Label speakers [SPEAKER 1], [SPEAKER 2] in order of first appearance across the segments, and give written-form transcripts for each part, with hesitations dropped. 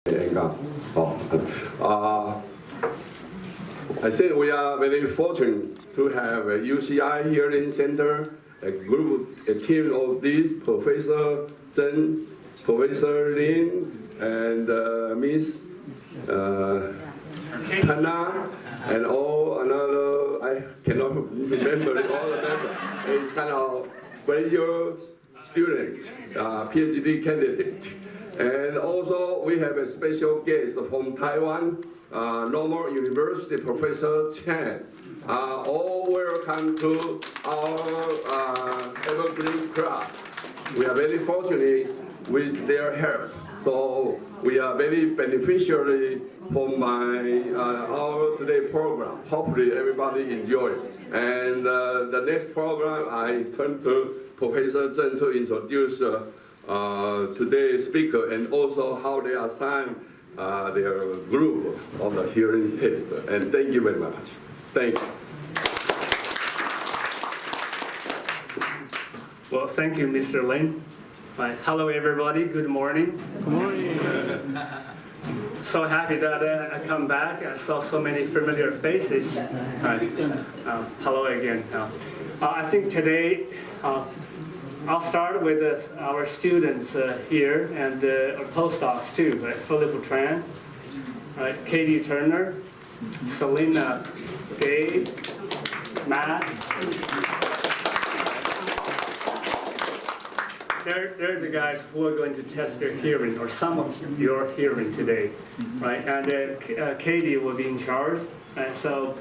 [SPEAKER 1] I think we are very fortunate to have a UCI Hearing Center, a team of these Professor Zheng, Professor Lin, and Miss Hannah, and all another, I cannot remember all of them. It's kind of graduate students, PhD candidate. And also we have a special guest from Taiwan, Normal University Professor Chen. All welcome to our Evergreen class. We are very fortunate with their help. So we are very beneficiary from our today program. Hopefully everybody enjoy it. And the next program, I turn to Professor Zheng to introduce today's speaker and also how they assign their group on the hearing test. And thank you very much. Thank you.
[SPEAKER 2] Well, thank you, Mr. Lin. Hello, everybody. Good morning.
[SPEAKER 3] Good morning.
[SPEAKER 2] So happy that I come back. I saw so many familiar faces. Hello again. I think today I'll start with our students here and our postdocs too. Philip Tran, Katie Turner, Selena Gay, Matt. They're the guys who are going to test their hearing, or some of your hearing today, right? And Katie will be in charge. And so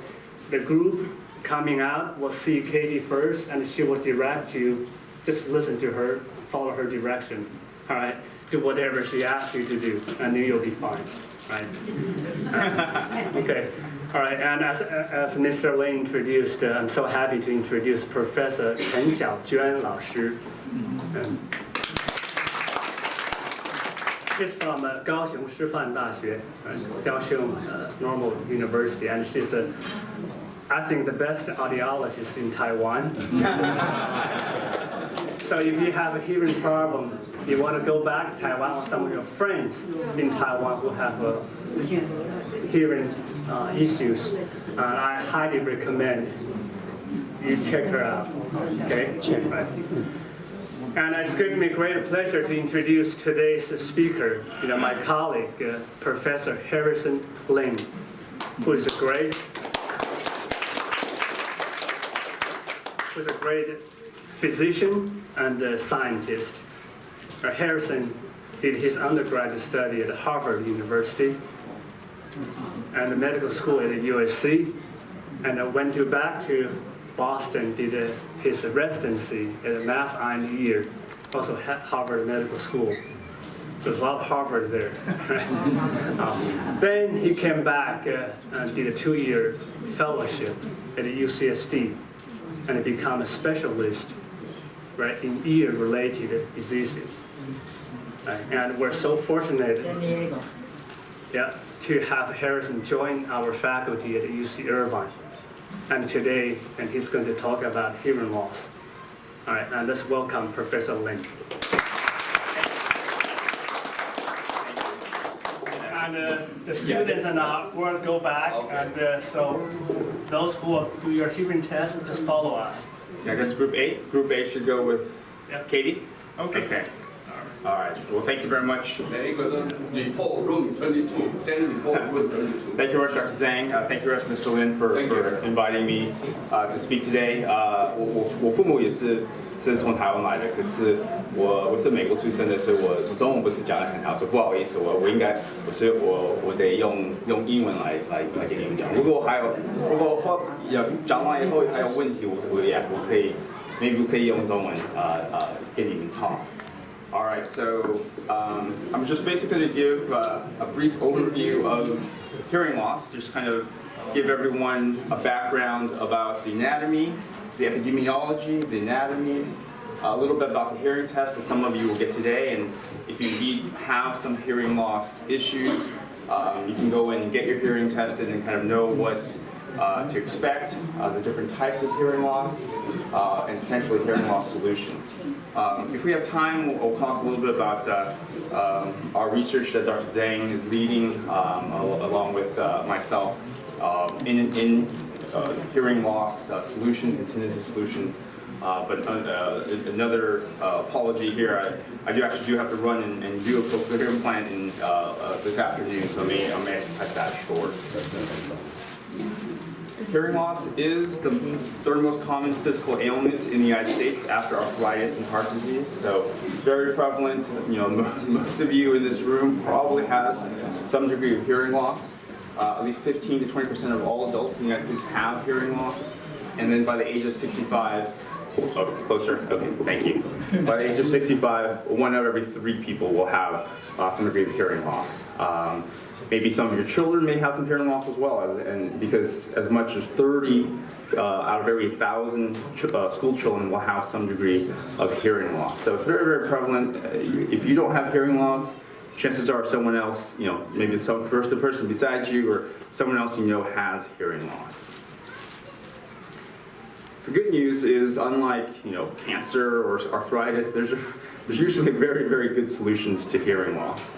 [SPEAKER 2] the group coming out will see Katie first, and she will direct you. Just listen to her, follow her direction, all right? Do whatever she asks you to do, and then you'll be fine, right? Okay, all right, and as Mr. Lin introduced, I'm so happy to introduce Professor Ching-Hao老师. She's from 高雄师范大学, Kaohsiung Normal University, and she's I think the best audiologist in Taiwan. So if you have a hearing problem, you want to go back to Taiwan, or some of your friends in Taiwan who have hearing issues, I highly recommend you check her out. Okay? Right. And it's given me great pleasure to introduce today's speaker, my colleague, Professor Harrison Lin, who is a great physician and scientist. Harrison did his undergraduate study at Harvard University and the medical school at USC, and went back to Boston, did his residency at Mass Eye and Ear, also Harvard Medical School. So there's a lot of Harvard there. Then he came back and did a 2-year fellowship at the UCSD, and become a specialist, right, in ear-related diseases. And we're so fortunate, to have Harrison join our faculty at UC Irvine. And today, he's going to talk about hearing loss. All right, and let's welcome Professor Lin. And the students and I will go back, and so those who will do your hearing test, just follow us.
[SPEAKER 3] I guess Group A should go with Katie? Okay. All right. Well, thank you very much.
[SPEAKER 1] Report room 22. Send report room 22.
[SPEAKER 3] Thank you very much, Dr. Zhang. Thank you very much, Mr. Lin, for inviting me to speak today. 我父母也是从台湾来的，可是我是美国出生的，所以我中文不是讲得很好，所以不好意思，我得用英文来给你们讲。如果讲完以后还有问题，我可以 maybe 可以用中文跟你们talk. All right, so I'm just basically going to give a brief overview of hearing loss, just kind of give everyone a background about the anatomy, the epidemiology, the anatomy, a little bit about the hearing test that some of you will get today, and if you have some hearing loss issues, you can go in and get your hearing tested and kind of know what to expect, the different types of hearing loss, and potentially hearing loss solutions. If we have time, we'll talk a little bit about our research that Dr. Zhang is leading along with myself in hearing loss solutions and tinnitus solutions. But another apology here, I do have to run and do a cochlear implant this afternoon, so I may have to cut that short. Hearing loss is the third most common physical ailment in the United States after arthritis and heart disease. So very prevalent. You know, most of you in this room probably have some degree of hearing loss. At least 15 to 20% of all adults in the United States have hearing loss. And then by the age of 65, closer, okay, thank you. By the age of 65, 1 out of every 3 people will have some degree of hearing loss. Maybe some of your children may have some hearing loss as well, and because as much as 30 out of every 1,000 school children will have some degree of hearing loss. So it's very, very prevalent. If you don't have hearing loss, chances are someone else, you know, maybe the person besides you or someone else you know has hearing loss. The good news is, unlike, you know, cancer or arthritis, there's usually very, very good solutions to hearing loss.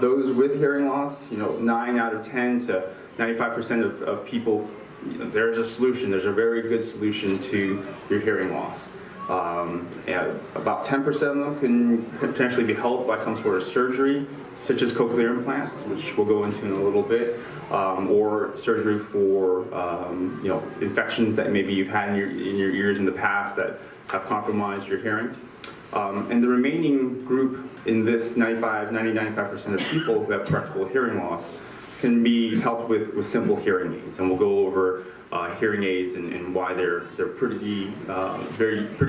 [SPEAKER 3] Those with hearing loss, you know, 9 out of 10 to 95% of people, you know, there's a solution. There's a very good solution to your hearing loss. And about 10% of them can potentially be helped by some sort of surgery, such as cochlear implants, which we'll go into in a little bit, or surgery for you know, infections that maybe you've had in your ears in the past that have compromised your hearing. And the remaining group in this 95% of people who have correctable hearing loss can be helped with simple hearing aids, and we'll go over hearing aids and why they're pretty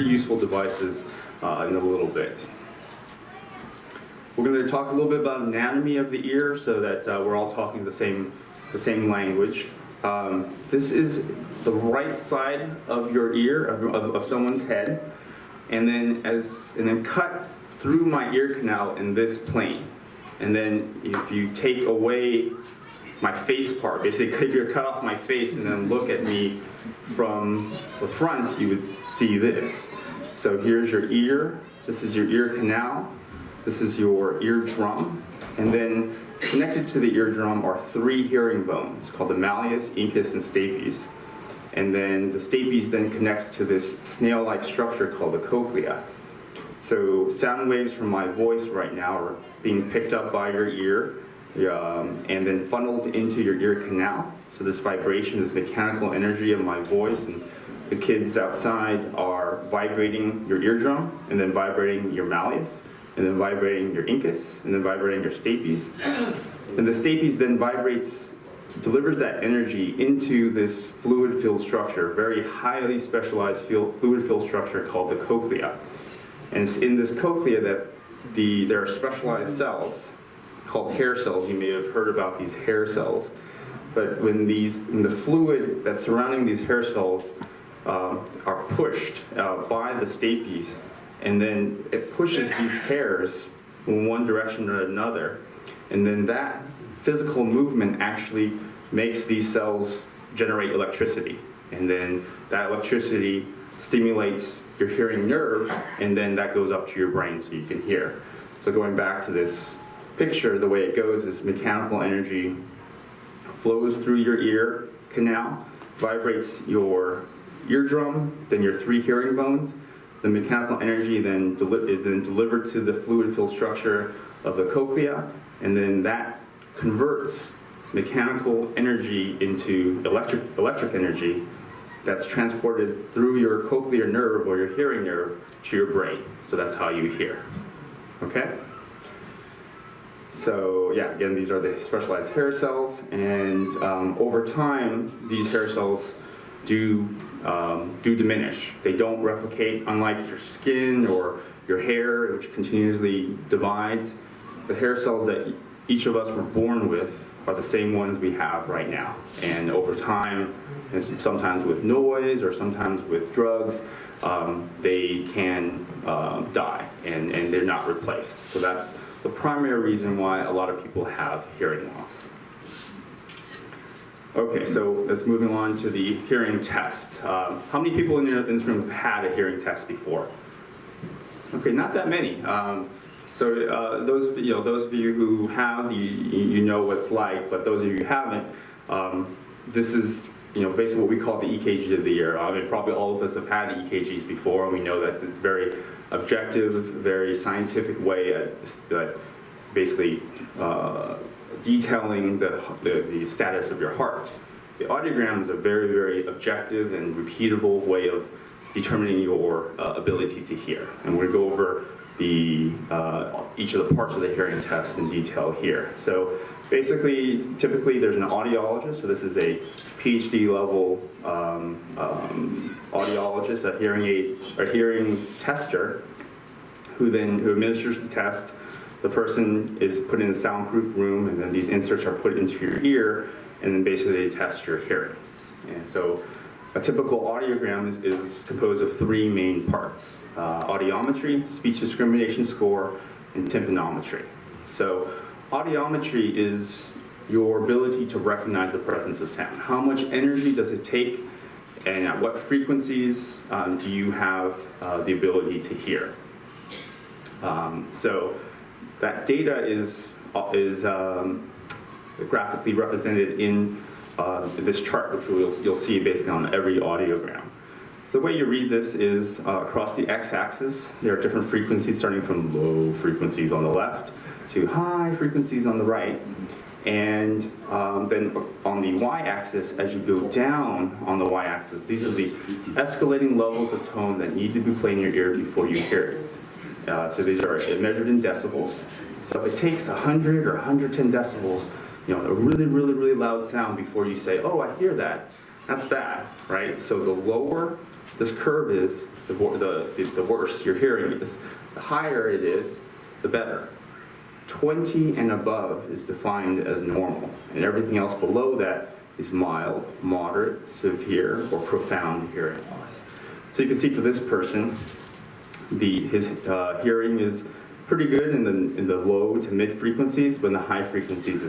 [SPEAKER 3] useful devices in a little bit. We're going to talk a little bit about anatomy of the ear so that we're all talking the same language. This is the right side of your ear, of someone's head, and then cut through my ear canal in this plane. And then if you take away my face part, basically if you cut off my face and then look at me from the front, you would see this. So here's your ear, this is your ear canal, this is your eardrum, and then connected to the eardrum are 3 hearing bones called the malleus, incus, and stapes. And then the stapes then connects to this snail-like structure called the cochlea. So sound waves from my voice right now are being picked up by your ear and then funneled into your ear canal. So this vibration, this mechanical energy of my voice, and the kids outside are vibrating your eardrum, and then vibrating your malleus, and then vibrating your incus, and then vibrating your stapes. And the stapes then delivers that energy into this fluid-filled structure, very highly specialized fluid-filled structure called the cochlea. And it's in this cochlea that there are specialized cells called hair cells. You may have heard about these hair cells. But when the fluid that's surrounding these hair cells are pushed by the stapes, and then it pushes these hairs in one direction or another, and then that physical movement actually makes these cells generate electricity, and then that electricity stimulates your hearing nerve, and then that goes up to your brain so you can hear. So going back to this picture, the way it goes is mechanical energy flows through your ear canal, vibrates your eardrum, then your 3 hearing bones. The mechanical energy then is delivered to the fluid-filled structure of the cochlea, and then that converts mechanical energy into electric energy that's transported through your cochlear nerve or your hearing nerve to your brain. So that's how you hear. Okay? So yeah, again, these are the specialized hair cells, and over time, these hair cells do diminish. They don't replicate, unlike your skin or your hair, which continuously divides. The hair cells that each of us were born with are the same ones we have right now. And over time, and sometimes with noise or sometimes with drugs, they can die and they're not replaced. So that's the primary reason why a lot of people have hearing loss. Okay, so let's moving on to the hearing test. How many people in this room have had a hearing test before? Okay, not that many. Those of you who have, you know what it's like, but those of you who haven't, this is basically what we call the EKG of the ear. I mean, probably all of us have had EKGs before, and we know that it's a very objective, very scientific way at basically detailing the status of your heart. The audiogram is a very, very objective and repeatable way of determining your ability to hear. And we're going to go over each of the parts of the hearing test in detail here. So basically, typically there's an audiologist, so this is a PhD level audiologist, a hearing tester, who administers the test. The person is put in a soundproof room, and then these inserts are put into your ear, and then basically they test your hearing. And so a typical audiogram is composed of three main parts: audiometry, speech discrimination score, and tympanometry. So audiometry is your ability to recognize the presence of sound. How much energy does it take, and at what frequencies do you have the ability to hear? So that data is graphically represented in this chart, which you'll see basically on every audiogram. The way you read this is across the x-axis, there are different frequencies starting from low frequencies on the left to high frequencies on the right. And then on the y-axis, as you go down on the y-axis, these are the escalating levels of tone that need to be played in your ear before you hear it. So these are measured in decibels. So if it takes 100 or 110 decibels, a really, really, really loud sound before you say, oh, I hear that, that's bad, right? So the lower this curve is, the worse your hearing is. The higher it is, the better. 20 and above is defined as normal, and everything else below that is mild, moderate, severe, or profound hearing loss. So you can see for this person, his hearing is pretty good in the low to mid frequencies, but in the high frequencies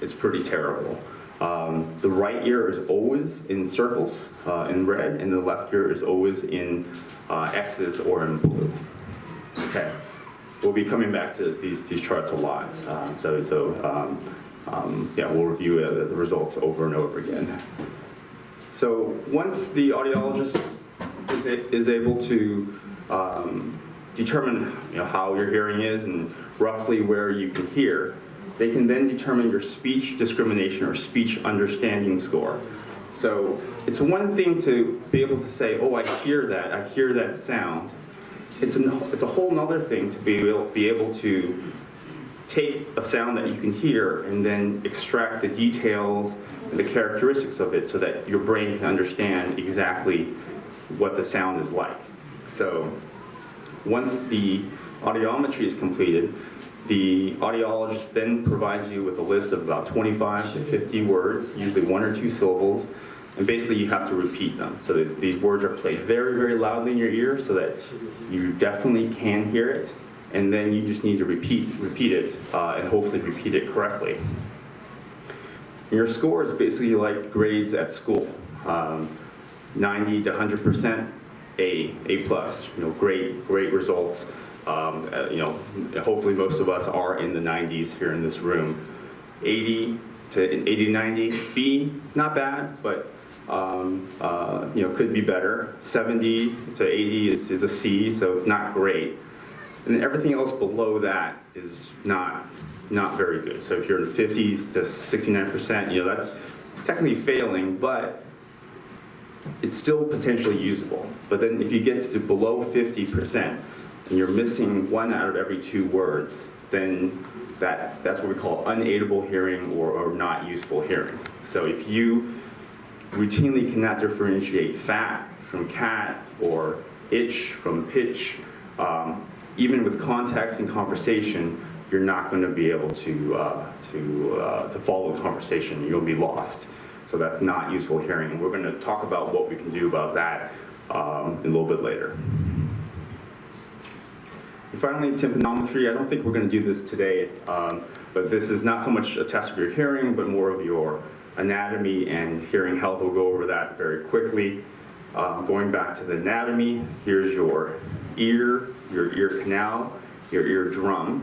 [SPEAKER 3] it's pretty terrible. The right ear is always in circles in red, and the left ear is always in X's or in blue. Okay, we'll be coming back to these charts a lot. We'll review the results over and over again. So once the audiologist is able to determine how your hearing is and roughly where you can hear, they can then determine your speech discrimination or speech understanding score. So it's one thing to be able to say, oh, I hear that sound. It's a whole other thing to be able to take a sound that you can hear and then extract the details and the characteristics of it so that your brain can understand exactly what the sound is like. So once the audiometry is completed, the audiologist then provides you with a list of about 25 to 50 words, usually 1 or 2 syllables, and basically you have to repeat them. So that these words are played very, very loudly in your ear so that you definitely can hear it, and then you just need to repeat it, and hopefully repeat it correctly. And your score is basically like grades at school. 90 to 100%, A plus, great results. Hopefully most of us are in the 90s here in this room. 80 to 90, B, not bad, but could be better. 70 to 80 is a C, so it's not great. And then everything else below that is not very good. So if you're in the 50s to 69%, that's technically failing, but it's still potentially usable. But then if you get to below 50% and you're missing 1 out of every 2 words, then that's what we call unaidable hearing or not useful hearing. So if you routinely cannot differentiate fat from cat or itch from pitch, even with context and conversation, you're not going to be able to follow the conversation. You'll be lost. So that's not useful hearing. And we're going to talk about what we can do about that a little bit later. And finally, tympanometry. I don't think we're going to do this today, but this is not so much a test of your hearing, but more of your anatomy and hearing health. We'll go over that very quickly. Going back to the anatomy, here's your ear canal, your eardrum,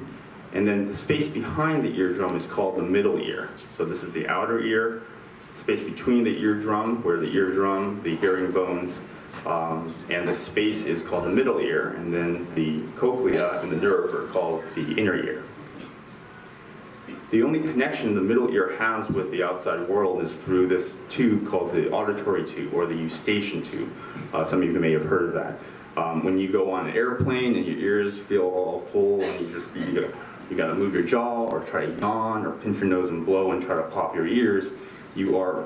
[SPEAKER 3] and then the space behind the eardrum is called the middle ear. So this is the outer ear, space between the eardrum, where the eardrum, the hearing bones, and the space is called the middle ear, and then the cochlea and the nerve are called the inner ear. The only connection the middle ear has with the outside world is through this tube called the auditory tube, or the eustachian tube. Some of you may have heard of that. When you go on an airplane and your ears feel all full and you gotta move your jaw or try to yawn or pinch your nose and blow and try to pop your ears, you are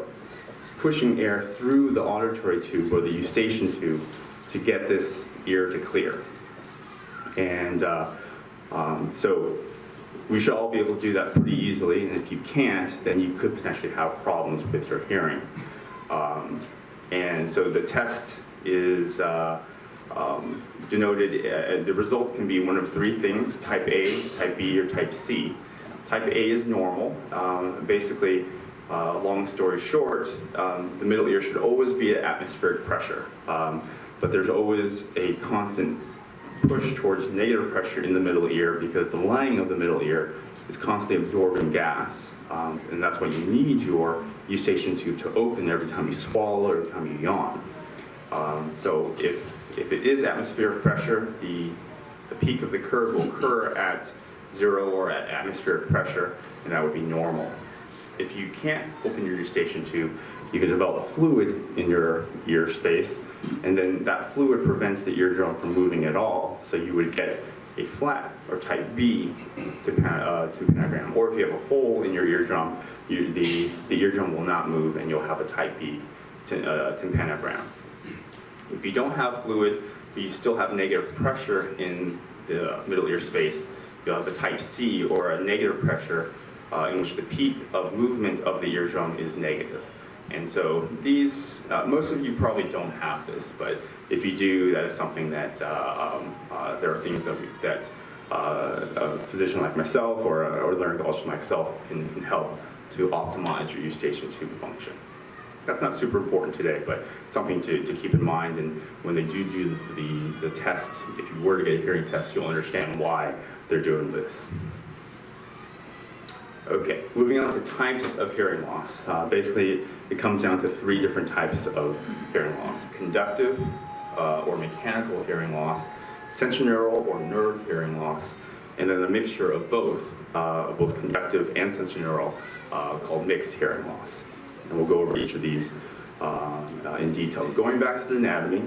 [SPEAKER 3] pushing air through the auditory tube or the eustachian tube to get this ear to clear. And so we should all be able to do that pretty easily, and if you can't, then you could potentially have problems with your hearing. And so the test is denoted, the results can be one of three things: type A, type B, or type C. Type A is normal. Basically, long story short, the middle ear should always be at atmospheric pressure, but there's always a constant push towards negative pressure in the middle ear because the lining of the middle ear is constantly absorbing gas, and that's why you need your eustachian tube to open every time you swallow or every time you yawn. So if it is atmospheric pressure, the peak of the curve will occur at 0 or at atmospheric pressure, and that would be normal. If you can't open your eustachian tube, you can develop fluid in your ear space, and then that fluid prevents the eardrum from moving at all. So you would get a flat or type B tympanogram. Or if you have a hole in your eardrum, the eardrum will not move, and you'll have a type B tympanogram. If you don't have fluid, but you still have negative pressure in the middle ear space, you'll have a type C, or a negative pressure in which the peak of movement of the eardrum is negative. And so these, most of you probably don't have this, but if you do, that is something that there are things that a physician like myself or a laryngologist like myself can help to optimize your eustachian tube function. That's not super important today, but something to keep in mind. And when they do the test, if you were to get a hearing test, you'll understand why they're doing this. Okay, moving on to types of hearing loss. Basically, it comes down to three different types of hearing loss: conductive or mechanical hearing loss, sensorineural or nerve hearing loss, and then a mixture of both conductive and sensorineural, called mixed hearing loss. And we'll go over each of these in detail. Going back to the anatomy,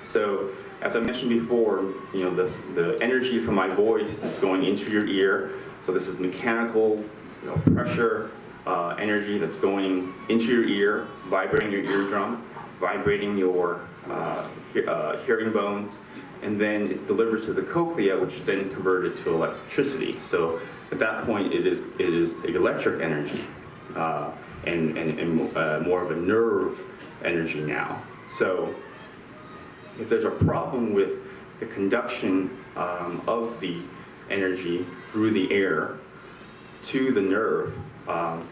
[SPEAKER 3] so as I mentioned before, the energy from my voice is going into your ear. So this is mechanical, pressure, energy that's going into your ear, vibrating your eardrum, vibrating your hearing bones, and then it's delivered to the cochlea, which is then converted to electricity. So at that point, it is electric energy and more of a nerve energy now. So if there's a problem with the conduction of the energy through the air to the nerve,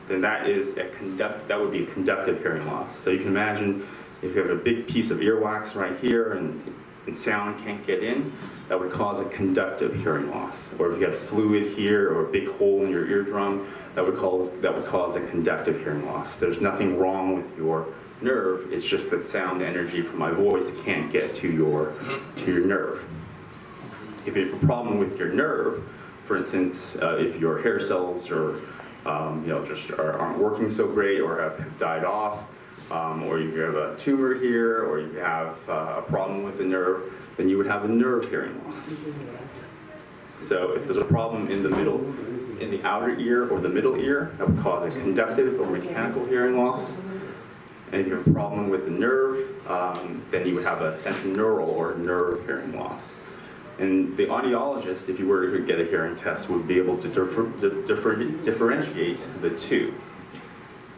[SPEAKER 3] then that would be a conductive hearing loss. So you can imagine if you have a big piece of earwax right here and sound can't get in, that would cause a conductive hearing loss. Or if you have fluid here or a big hole in your eardrum, that would cause a conductive hearing loss. There's nothing wrong with your nerve, it's just that sound energy from my voice can't get to your nerve. If you have a problem with your nerve, for instance, if your hair cells aren't working so great or have died off, or you have a tumor here, or you have a problem with the nerve, then you would have a nerve hearing loss. So if there's a problem in the outer ear or the middle ear, that would cause a conductive or mechanical hearing loss. And if you have a problem with the nerve, then you would have a sensorineural or nerve hearing loss. And the audiologist, if you were to get a hearing test, would be able to differentiate the two.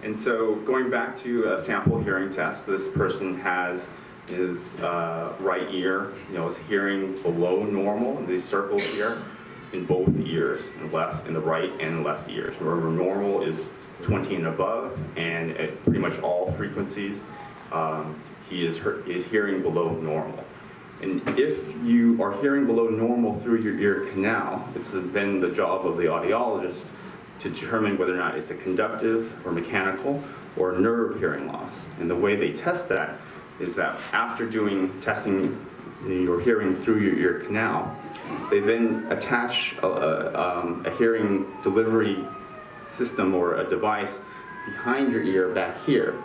[SPEAKER 3] And so going back to a sample hearing test, this person has his right ear, is hearing below normal, in these circles here, in both ears, in the right and left ears. Remember, normal is 20 and above, and at pretty much all frequencies, he is hearing below normal. And if you are hearing below normal through your ear canal, it's then the job of the audiologist to determine whether or not it's a conductive or mechanical or nerve hearing loss. And the way they test that is that after testing your hearing through your ear canal, they then attach a hearing delivery system or a device behind your ear back here.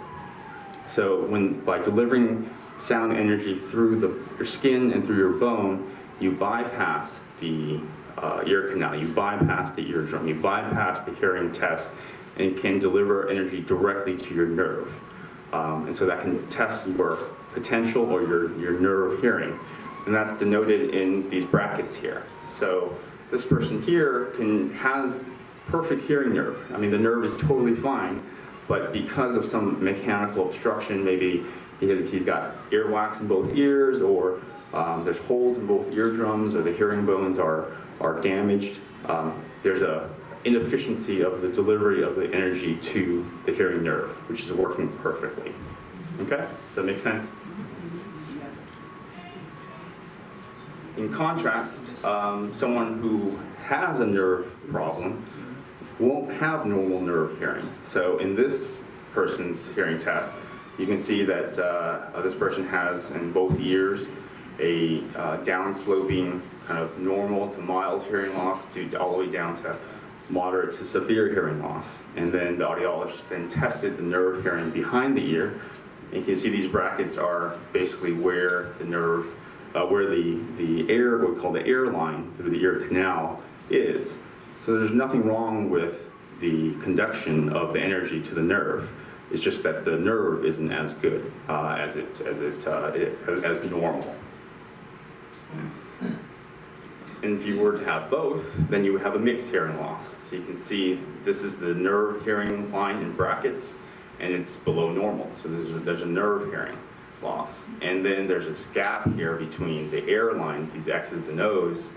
[SPEAKER 3] So by delivering sound energy through your skin and through your bone, you bypass the ear canal, you bypass the eardrum, you bypass the hearing test, and can deliver energy directly to your nerve. And so that can test your potential or your nerve hearing. And that's denoted in these brackets here. So this person here has perfect hearing nerve. I mean, the nerve is totally fine, but because of some mechanical obstruction, maybe he's got earwax in both ears, or there's holes in both eardrums, or the hearing bones are damaged. There's a inefficiency of the delivery of the energy to the hearing nerve, which is working perfectly. Okay? Does that make sense? In contrast, someone who has a nerve problem won't have normal nerve hearing. So in this person's hearing test, you can see that this person has in both ears a down-sloping kind of normal to mild hearing loss to all the way down to moderate to severe hearing loss. And then the audiologist then tested the nerve hearing behind the ear. And you can see these brackets are basically where the nerve, where the air, what we call the air line through the ear canal is. So there's nothing wrong with the conduction of the energy to the nerve. It's just that the nerve isn't as good as normal. And if you were to have both, then you would have a mixed hearing loss. So you can see this is the nerve hearing line in brackets, and it's below normal. So there's a nerve hearing loss. And then there's this gap here between the air line, these X's and O's.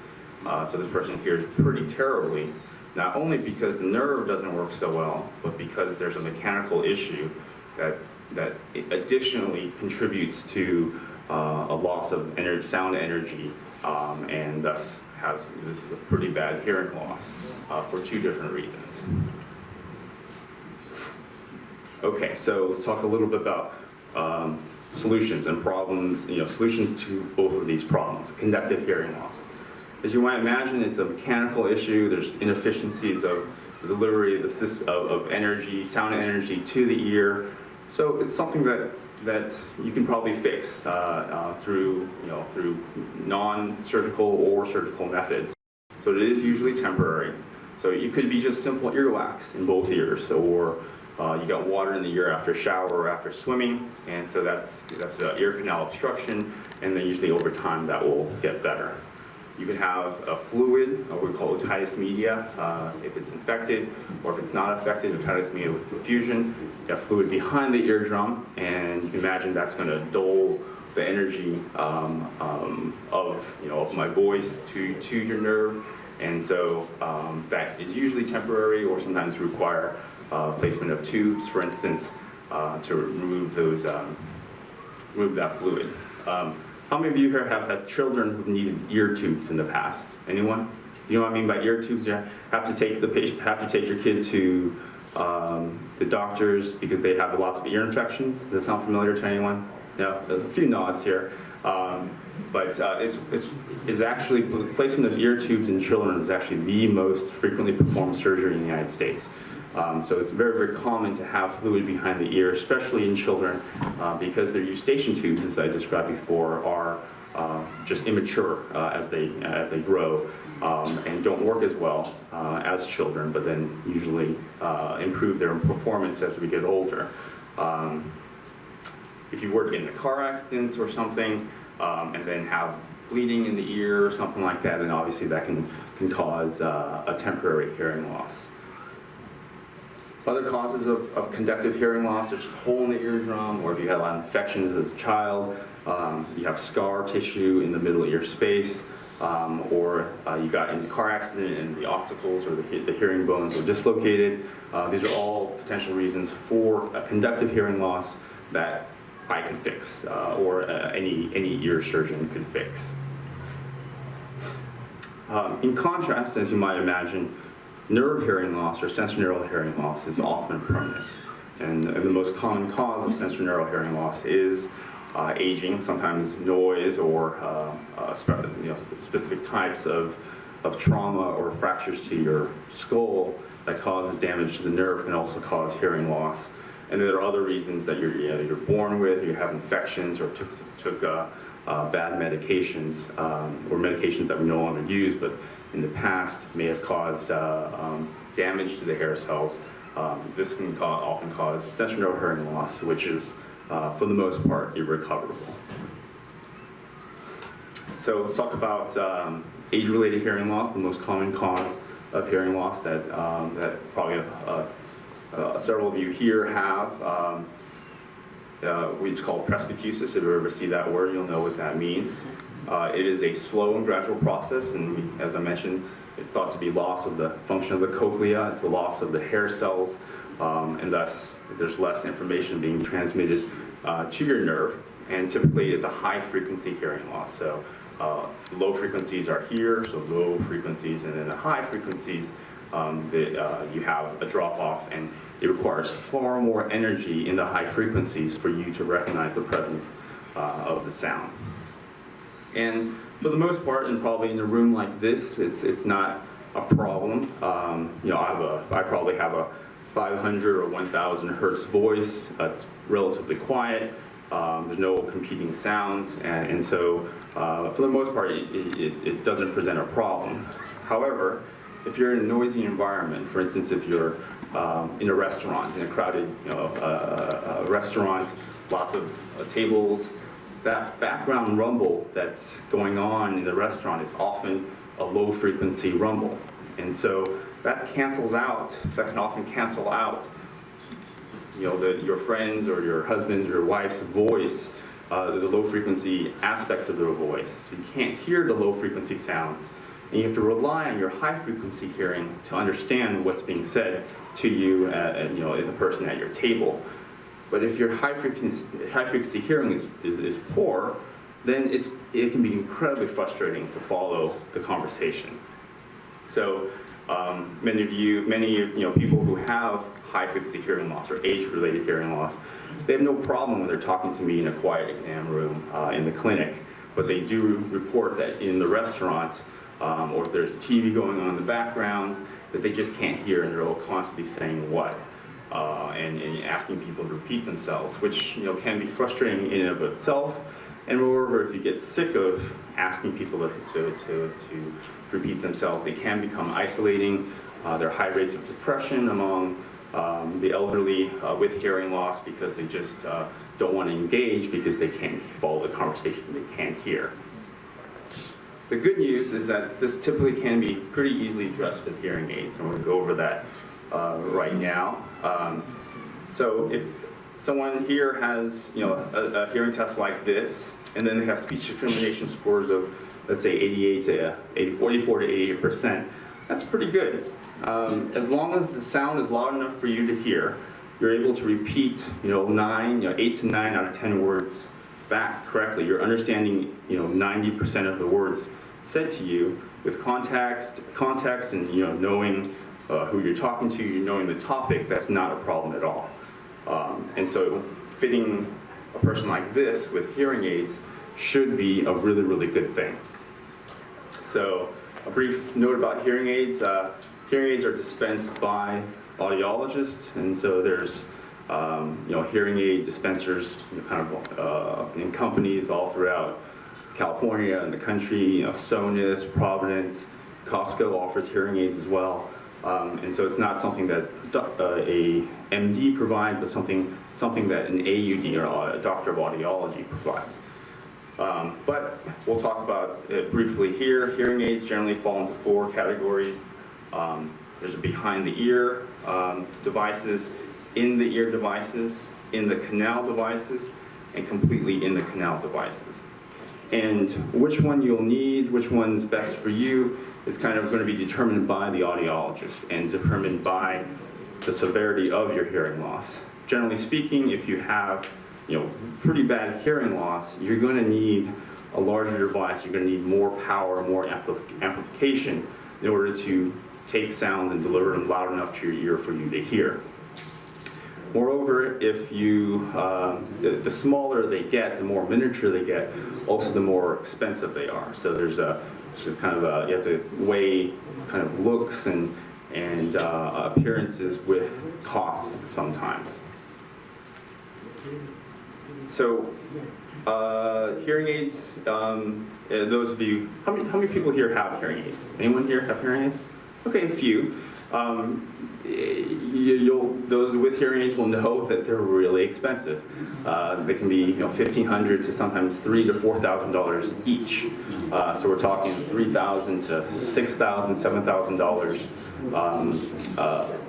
[SPEAKER 3] So this person hears pretty terribly, not only because the nerve doesn't work so well, but because there's a mechanical issue that additionally contributes to a loss of sound energy, and thus this is a pretty bad hearing loss for two different reasons. Okay, so let's talk a little bit about solutions and problems, solutions to both of these problems, conductive hearing loss. As you might imagine, it's a mechanical issue. There's inefficiencies of the delivery of the system of energy, sound energy to the ear. So it's something that you can probably fix through non-surgical or surgical methods. So it is usually temporary. So it could be just simple earwax in both ears, or you got water in the ear after a shower or after swimming, and so that's ear canal obstruction, and then usually over time that will get better. You can have a fluid, or we call otitis media, if it's infected, or if it's not affected, otitis media with confusion. You have fluid behind the eardrum, and you can imagine that's going to dull the energy of my voice to your nerve, and so that is usually temporary, or sometimes require placement of tubes, for instance, to remove remove that fluid. How many of you here have had children who've needed ear tubes in the past? Anyone? You know what I mean by ear tubes? You have to take your kid to the doctors because they have lots of ear infections. Does that sound familiar to anyone? Yeah, a few nods here. But it's actually, the placement of ear tubes in children is actually the most frequently performed surgery in the United States. So it's very, very common to have fluid behind the ear, especially in children, because their eustachian tubes, as I described before, are just immature as they grow and don't work as well as children, but then usually improve their performance as we get older. If you were to get in a car accident or something, and then have bleeding in the ear or something like that, then obviously that can cause a temporary hearing loss. Other causes of conductive hearing loss, there's a hole in the eardrum, or if you had a lot of infections as a child, you have scar tissue in the middle ear space, or you got into a car accident and the ossicles or the hearing bones were dislocated. These are all potential reasons for a conductive hearing loss that I could fix, or any ear surgeon could fix. In contrast, as you might imagine, nerve hearing loss or sensorineural hearing loss is often permanent. And the most common cause of sensorineural hearing loss is aging, sometimes noise, or specific types of trauma or fractures to your skull that causes damage to the nerve can also cause hearing loss. And there are other reasons that you're born with, you have infections, or took bad medications, or medications that we no longer use, but in the past may have caused damage to the hair cells. This can often cause sensorineural hearing loss, which is, for the most part, irrecoverable. So let's talk about age-related hearing loss, the most common cause of hearing loss that probably several of you here have. It's called presbycusis. If you ever see that word, you'll know what that means. It is a slow and gradual process, and as I mentioned, it's thought to be loss of the function of the cochlea. It's a loss of the hair cells, and thus there's less information being transmitted to your nerve, and typically is a high-frequency hearing loss. So low frequencies are here, so low frequencies, and then the high frequencies, you have a drop-off, and it requires far more energy in the high frequencies for you to recognize the presence of the sound. And for the most part, and probably in a room like this, it's not a problem. I probably have a 500 or 1,000 hertz voice. It's relatively quiet. There's no competing sounds, and so for the most part, it doesn't present a problem. However, if you're in a noisy environment, for instance, if you're in a restaurant, in a crowded restaurant, lots of tables, that background rumble that's going on in the restaurant is often a low frequency rumble. And so that cancels out, that can often cancel out your friends or your husband's or your wife's voice, the low frequency aspects of their voice. You can't hear the low frequency sounds. And you have to rely on your high frequency hearing to understand what's being said to you, the person at your table. But if your high frequency hearing is poor, then it can be incredibly frustrating to follow the conversation. So many people who have high frequency hearing loss or age-related hearing loss, they have no problem when they're talking to me in a quiet exam room in the clinic, but they do report that in the restaurant, or if there's TV going on in the background, that they just can't hear, and they're all constantly saying what, and asking people to repeat themselves, which can be frustrating in and of itself. And moreover, if you get sick of asking people to repeat themselves, they can become isolating. There are high rates of depression among the elderly with hearing loss because they just don't want to engage because they can't follow the conversation, they can't hear. The good news is that this typically can be pretty easily addressed with hearing aids, and we're going to go over that right now. So if someone here has a hearing test like this, and then they have speech discrimination scores of, let's say, 44 to 88%, that's pretty good. As long as the sound is loud enough for you to hear, you're able to repeat 8 to 9 out of 10 words back correctly. You're understanding 90% of the words said to you with context and knowing who you're talking to, knowing the topic. That's not a problem at all. And so fitting a person like this with hearing aids should be a really, really good thing. So a brief note about hearing aids. Hearing aids are dispensed by audiologists, and so there's hearing aid dispensers in companies all throughout California and the country. Sonus, Providence, Costco offers hearing aids as well. And so it's not something that a MD provides, but something that an AUD or a doctor of audiology provides. But we'll talk about it briefly here. Hearing aids generally fall into 4 categories. There's behind the ear devices, in the ear devices, in the canal devices, and completely in the canal devices. And which one you'll need, which one's best for you, is kind of going to be determined by the audiologist and determined by the severity of your hearing loss. Generally speaking, if you have pretty bad hearing loss, you're going to need a larger device. You're going to need more power, more amplification in order to take sounds and deliver them loud enough to your ear for you to hear. Moreover, if you, the smaller they get, the more miniature they get, also the more expensive they are. So there's kind of you have to weigh kind of looks and appearances with costs sometimes. So hearing aids, those of you, how many people here have hearing aids? Anyone here have hearing aids? Okay, a few. Those with hearing aids will know that they're really expensive. They can be $1,500 to sometimes $3,000 to $4,000 each. So we're talking $3,000 to $6,000, $7,000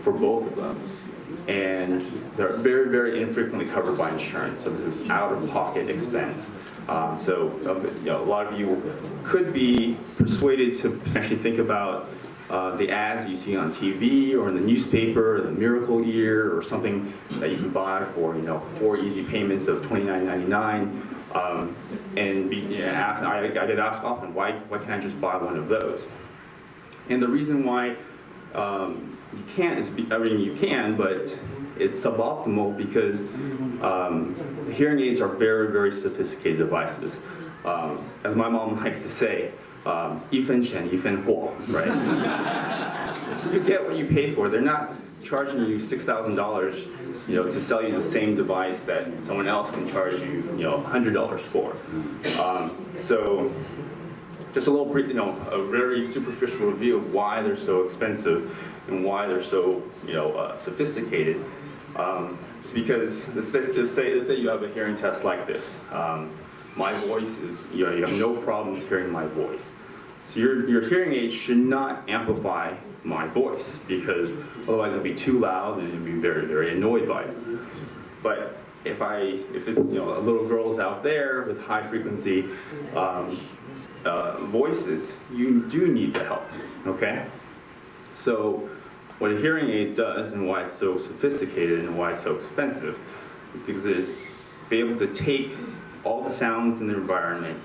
[SPEAKER 3] for both of them. And they're very, very infrequently covered by insurance. So this is out-of-pocket expense. So a lot of you could be persuaded to potentially think about the ads you see on TV or in the newspaper, the Miracle Ear, or something that you can buy for 4 easy payments of $29.99. I get asked often, why can't I just buy one of those? And the reason why you can't is, you can, but it's suboptimal because hearing aids are very, very sophisticated devices. As my mom likes to say, 一分钱一分货, right? You get what you pay for. They're not charging you $6,000, to sell you the same device that someone else can charge you, $100 for. So just a little, a very superficial review of why they're so expensive and why they're so, sophisticated. It's because let's say you have a hearing test like this. My voice is, you have no problems hearing my voice. So your hearing aid should not amplify my voice because otherwise it'll be too loud and you'll be very, very annoyed by it. But if it's little girls out there with high frequency voices, you do need the help, okay? So what a hearing aid does and why it's so sophisticated and why it's so expensive is because it's be able to take all the sounds in the environment,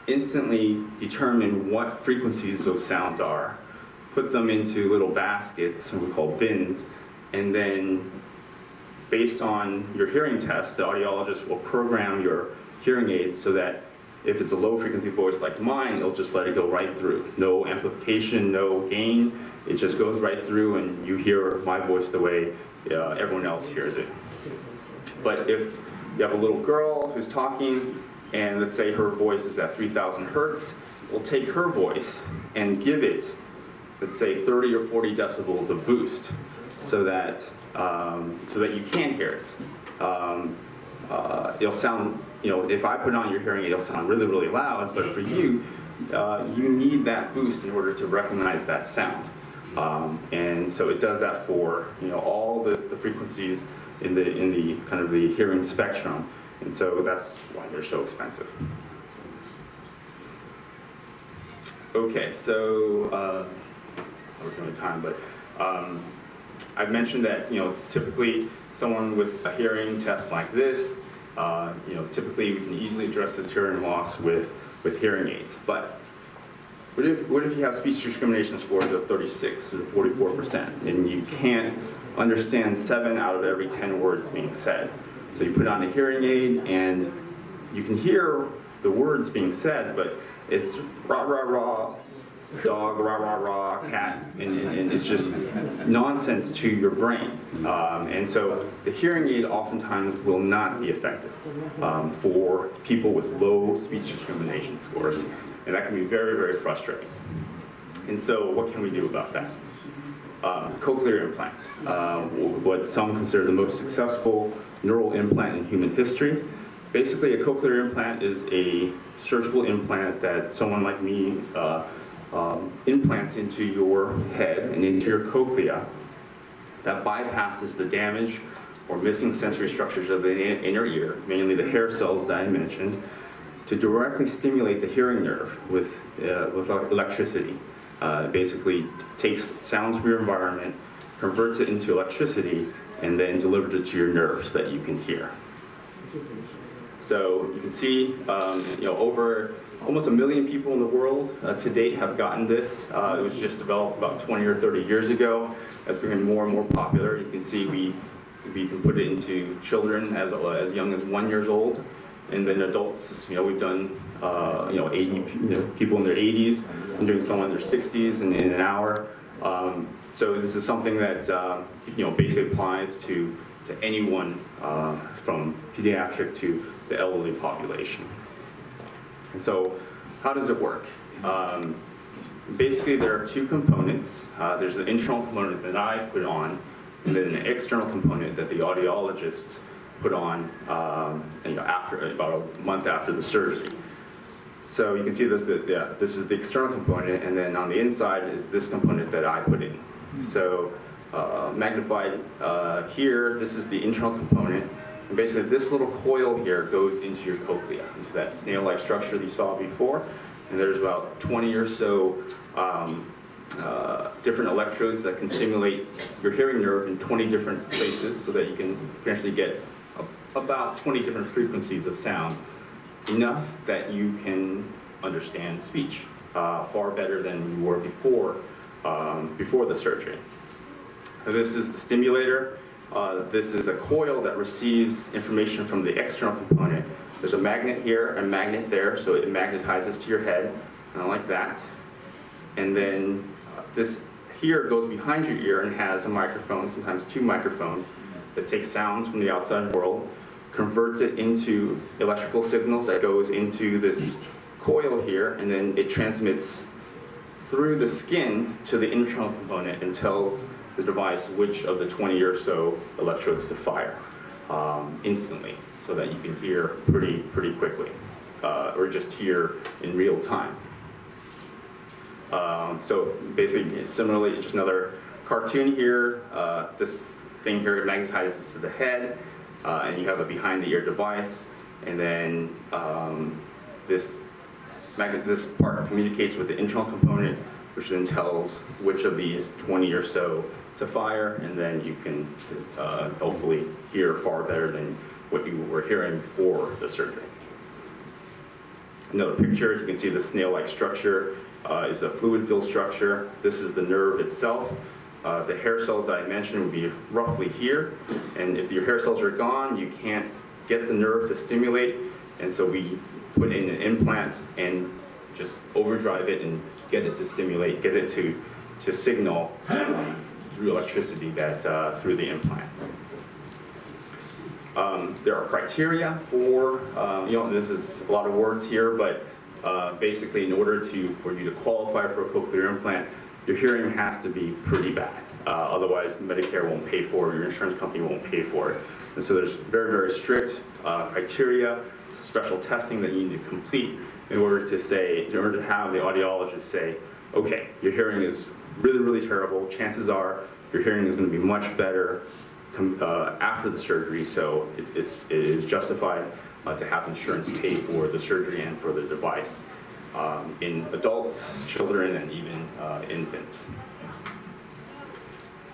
[SPEAKER 3] instantly determine what frequencies those sounds are, put them into little baskets, we call bins, and then based on your hearing test, the audiologist will program your hearing aids so that if it's a low frequency voice like mine, it'll just let it go right through. No amplification, no gain, it just goes right through and you hear my voice the way everyone else hears it. But if you have a little girl who's talking, and let's say her voice is at 3,000 hertz, we'll take her voice and give it, let's say 30 or 40 decibels of boost, so that you can hear it. It'll sound, if I put on your hearing aid, it'll sound really, really loud, but for you, you need that boost in order to recognize that sound. And so it does that for all the frequencies in the kind of the hearing spectrum, and so that's why they're so expensive. Okay, so we're doing time, but I've mentioned that typically someone with a hearing test like this, typically we can easily address this hearing loss with hearing aids. But what if you have speech discrimination scores of 36 or 44%, and you can't understand 7 out of every 10 words being said? So you put on a hearing aid and you can hear the words being said, but it's rah, rah, rah, dog, rah, rah, rah, cat, and it's just nonsense to your brain. And so the hearing aid oftentimes will not be effective for people with low speech discrimination scores. And that can be very, very frustrating. And so what can we do about that? Cochlear implants, what some consider the most successful neural implant in human history. Basically, a cochlear implant is a surgical implant that someone like me implants into your head and into your cochlea that bypasses the damage or missing sensory structures of the inner ear, mainly the hair cells that I mentioned, to directly stimulate the hearing nerve with electricity. Basically takes sounds from your environment, converts it into electricity, and then delivers it to your nerves so that you can hear. So you can see, over almost 1 million people in the world to date have gotten this. It was just developed about 20 or 30 years ago. It's becoming more and more popular. You can see we can put it into children as young as 1 year old, and then adults. We've done 80 people in their 80s. I'm doing someone in their 60s in an hour. So this is something that basically applies to anyone from pediatric to the elderly population. And so how does it work? Basically there are two components. There's the internal component that I put on, and then an external component that the audiologists put on after about a month after the surgery. So you can see this is the external component, and then on the inside is this component that I put in. So magnified here, this is the internal component. And basically this little coil here goes into your cochlea, into that snail-like structure that you saw before. And there's about 20 or so different electrodes that can stimulate your hearing nerve in 20 different places so that you can potentially get about 20 different frequencies of sound, enough that you can understand speech far better than you were before the surgery. This is the stimulator. This is a coil that receives information from the external component. There's a magnet here, a magnet there, so it magnetizes to your head, like that. And then this here goes behind your ear and has a microphone, sometimes two microphones, that takes sounds from the outside world, converts it into electrical signals that goes into this coil here, and then it transmits through the skin to the internal component and tells the device which of the 20 or so electrodes to fire instantly, so that you can hear pretty quickly, or just hear in real time. So basically, similarly, it's just another cartoon here. This thing here magnetizes to the head, and you have a behind-the-ear device, and then this part communicates with the internal component, which then tells which of these 20 or so to fire, and then you can hopefully hear far better than what you were hearing before the surgery. Another picture, as you can see, the snail-like structure is a fluid-filled structure. This is the nerve itself. The hair cells that I mentioned would be roughly here, and if your hair cells are gone, you can't get the nerve to stimulate, and so we put in an implant and just overdrive it and get it to stimulate, get it to signal through electricity through the implant. There are criteria for, this is a lot of words here, but basically in order for you to qualify for a cochlear implant, your hearing has to be pretty bad. Otherwise, Medicare won't pay for it, your insurance company won't pay for it. And so there's very, very strict criteria, special testing that you need to complete in order to have the audiologist say, okay, your hearing is really, really terrible. Chances are your hearing is going to be much better after the surgery, so it is justified to have insurance pay for the surgery and for the device in adults, children, and even infants.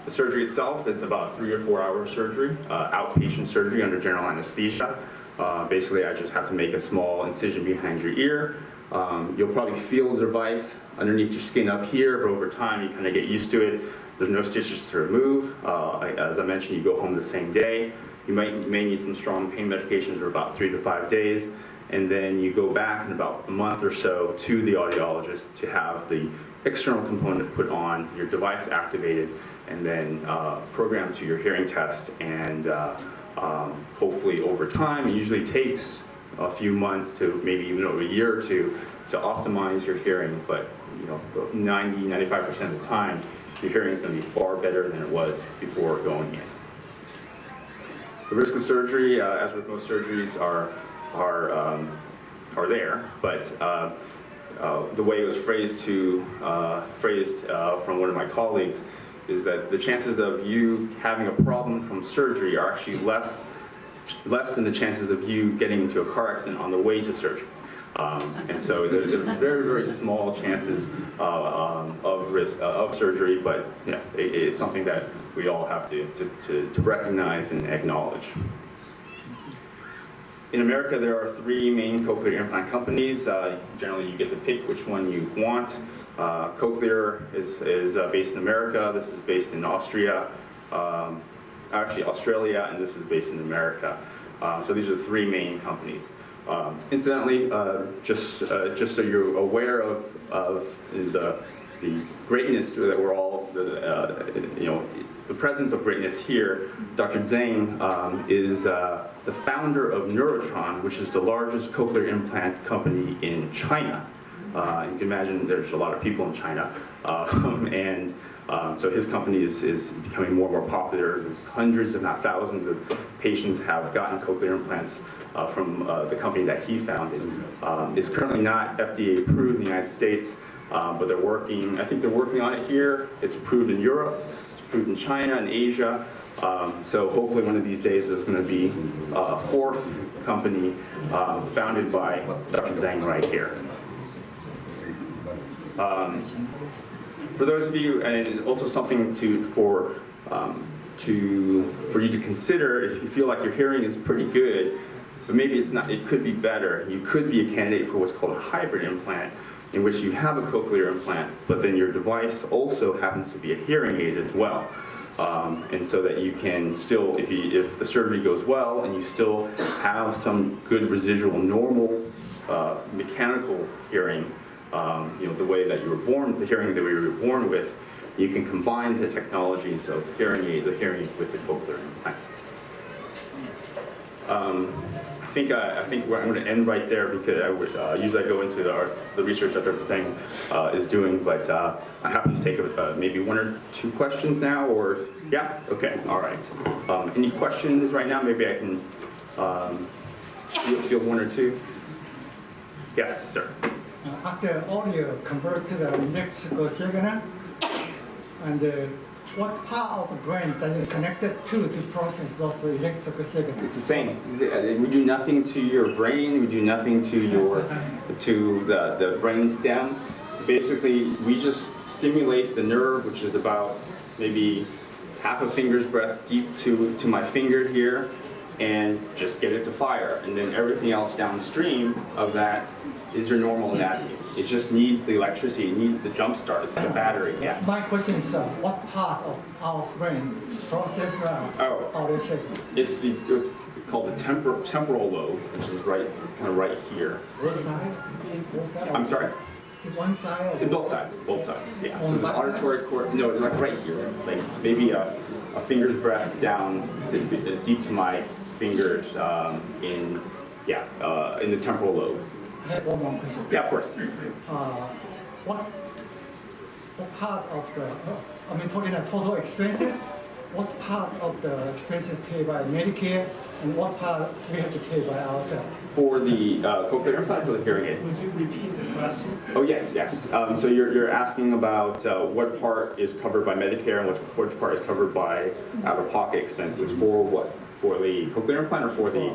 [SPEAKER 3] The surgery itself is about a 3 or 4 hour surgery, outpatient surgery under general anesthesia. Basically, I just have to make a small incision behind your ear. You'll probably feel the device underneath your skin up here, but over time you kind of get used to it. There's no stitches to remove. As I mentioned, you go home the same day. You may need some strong pain medications for about 3 to 5 days, and then you go back in about a month or so to the audiologist to have the external component put on, your device activated, and then programmed to your hearing test. And hopefully over time, it usually takes a few months to maybe even over a year or two to optimize your hearing, but 90–95% of the time, your hearing is going to be far better than it was before going in. The risk of surgery, as with most surgeries, are there, but the way it was phrased from one of my colleagues is that the chances of you having a problem from surgery are actually less than the chances of you getting into a car accident on the way to surgery. And so there's very, very small chances of risk of surgery, but yeah, it's something that we all have to recognize and acknowledge. In America, there are 3 main cochlear implant companies. Generally, you get to pick which one you want. Cochlear is based in America. This is based in Austria, actually Australia, and this is based in America. So these are the 3 main companies. Incidentally, just so you're aware of the greatness that we're all, the presence of greatness here, Dr. Zhang is the founder of Neurotron, which is the largest cochlear implant company in China. You can imagine there's a lot of people in China, and so his company is becoming more and more popular. There's hundreds, if not thousands, of patients have gotten cochlear implants from the company that he founded. It's currently not FDA approved in the United States, but they're working. I think they're working on it here. It's approved in Europe. It's approved in China and Asia. So hopefully one of these days there's going to be a 4th company founded by Dr. Zhang right here. For those of you, and also something for you to consider, if you feel like your hearing is pretty good, but maybe it's not, it could be better. You could be a candidate for what's called a hybrid implant, in which you have a cochlear implant, but then your device also happens to be a hearing aid as well. And so that you can still, if the surgery goes well and you still have some good residual normal mechanical hearing, the way that you were born, the hearing that we were born with, you can combine the technologies of the hearing aid with the cochlear implant. I think I'm going to end right there because I would usually I go into the research that Dr. Zhang is doing, but I'm happy to take maybe 1 or 2 questions now, or yeah, okay, all right. Any questions right now? Maybe I can field 1 or 2. Yes, sir.
[SPEAKER 4] After audio convert to the electrical signal, and what part of the brain that is connected to process those electrical signals?
[SPEAKER 3] It's the same. We do nothing to your brain. We do nothing to the brain stem. Basically, we just stimulate the nerve, which is about maybe half a finger's breadth deep to my finger here, and just get it to fire. And then everything else downstream of that is your normal anatomy. It just needs the electricity, it needs the jump start, it's the battery, yeah.
[SPEAKER 4] My question is, what part of our brain process audio signal?
[SPEAKER 3] It's called the temporal lobe, which is kind of right here.
[SPEAKER 4] Both sides?
[SPEAKER 3] I'm sorry?
[SPEAKER 4] One side? Or
[SPEAKER 3] Both sides, yeah. So the auditory cord, no, like right here, like maybe a finger's breadth down deep to my fingers in the temporal lobe.
[SPEAKER 4] I have one more question.
[SPEAKER 3] Yeah, of course.
[SPEAKER 4] What part of the, talking about total expenses, what part of the expenses paid by Medicare and what part we have to pay by ourselves? For the cochlear implant or the hearing aid?
[SPEAKER 2] Would you repeat the question?
[SPEAKER 3] Oh, yes. So you're asking about what part is covered by Medicare and which part is covered by out-of-pocket expenses for what? For the cochlear implant or for the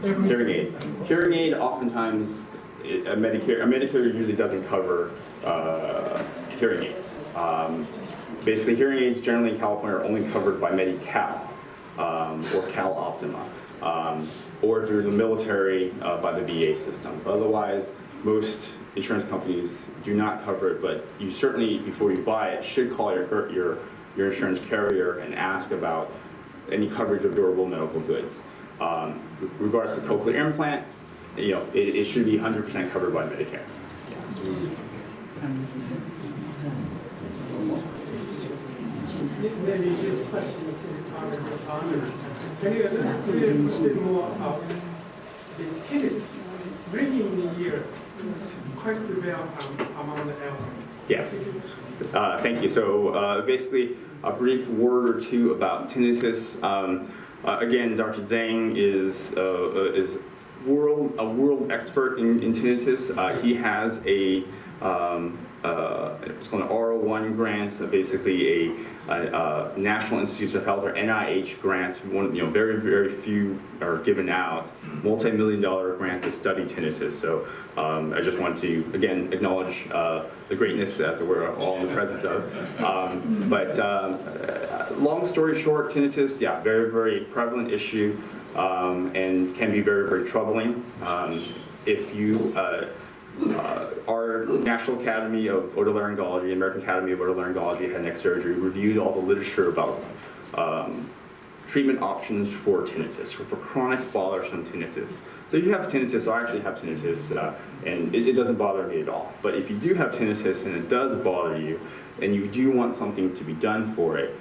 [SPEAKER 3] hearing aid? Hearing aid, oftentimes, Medicare usually doesn't cover hearing aids. Basically, hearing aids generally in California are only covered by Medi-Cal or Cal Optima, or if you're in the military, by the VA system. But otherwise, most insurance companies do not cover it, but you certainly, before you buy it, should call your insurance carrier and ask about any coverage of durable medical goods. With regards to cochlear implant, it should be 100% covered by Medicare.
[SPEAKER 5] Maybe this question is in the honor. Can you elaborate a little bit more about the tinnitus? Ringing in the ear is quite prevalent among the elderly.
[SPEAKER 3] Yes. Thank you. So basically, a brief word or 2 about tinnitus. Again, Dr. Zhang is a world expert in tinnitus. He has it's called an R01 grant, basically a National Institutes of Health or NIH grant. Very, very few are given out. Multi-million-dollar grant to study tinnitus. So I just want to again acknowledge the greatness that we're all in the presence of. Long story short, tinnitus, yeah, very, very prevalent issue and can be very, very troubling. If you our National Academy of Otolaryngology, American Academy of Otolaryngology Head and Neck Surgery reviewed all the literature about treatment options for tinnitus, for chronic bothersome tinnitus. So if you have tinnitus, I actually have tinnitus, and it doesn't bother me at all. But if you do have tinnitus and it does bother you, and you do want something to be done for it,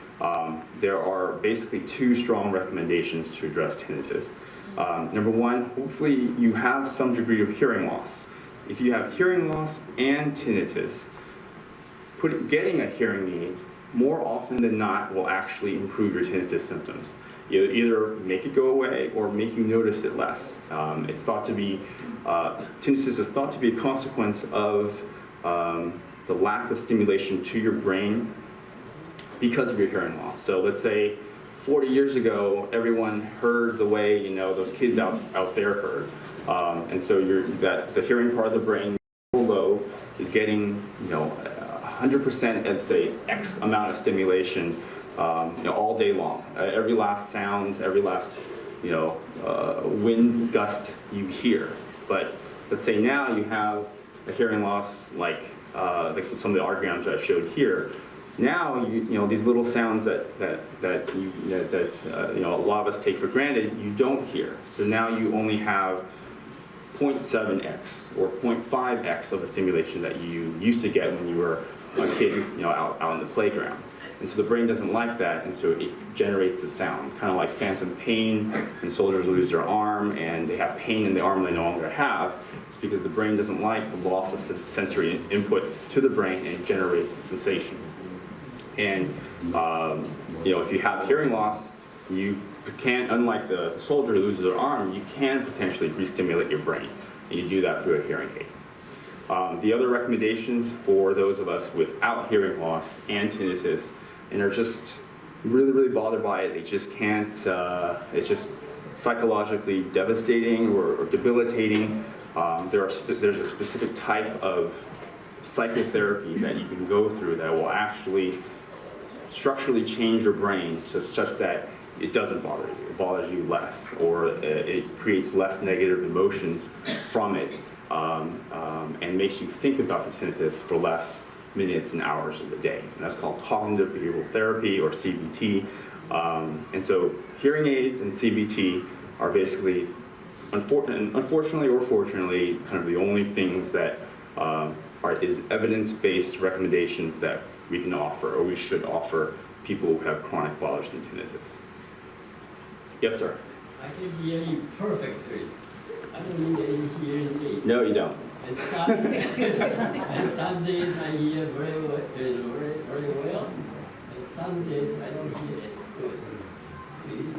[SPEAKER 3] there are basically two strong recommendations to address tinnitus. Number one, hopefully you have some degree of hearing loss. If you have hearing loss and tinnitus, getting a hearing aid more often than not will actually improve your tinnitus symptoms. You either make it go away or make you notice it less. It's thought to be, tinnitus is thought to be a consequence of the lack of stimulation to your brain because of your hearing loss. So let's say 40 years ago, everyone heard the way those kids out there heard. And so the hearing part of the brain below is getting 100% at say X amount of stimulation all day long. Every last sound, every last wind gust you hear. But let's say now you have a hearing loss like some of the audiograms that I showed here. Now these little sounds that a lot of us take for granted, you don't hear. So now you only have 0.7x or 0.5x of the stimulation that you used to get when you were a kid, out on the playground. And so the brain doesn't like that, and so it generates the sound, kind of like phantom pain when soldiers lose their arm and they have pain in the arm they no longer have. It's because the brain doesn't like the loss of sensory input to the brain, and it generates the sensation. And if you have hearing loss, you can, unlike the soldier who loses their arm, you can potentially re-stimulate your brain, and you do that through a hearing aid. The other recommendations for those of us without hearing loss and tinnitus and are just really, really bothered by it, they just can't, it's just psychologically devastating or debilitating. There's a specific type of psychotherapy that you can go through that will actually structurally change your brain such that it doesn't bother you. It bothers you less, or it creates less negative emotions from it, and makes you think about the tinnitus for less minutes and hours of the day. And that's called cognitive behavioral therapy, or CBT. And so hearing aids and CBT are basically, unfortunately or fortunately, kind of the only things that is evidence-based recommendations that we can offer, or we should offer, people who have chronic bothersome tinnitus. Yes, sir?
[SPEAKER 6] I can hear you perfectly. I don't need any hearing aids.
[SPEAKER 3] No, you don't.
[SPEAKER 6] And some days I hear very well. And some days I don't hear as good. Can you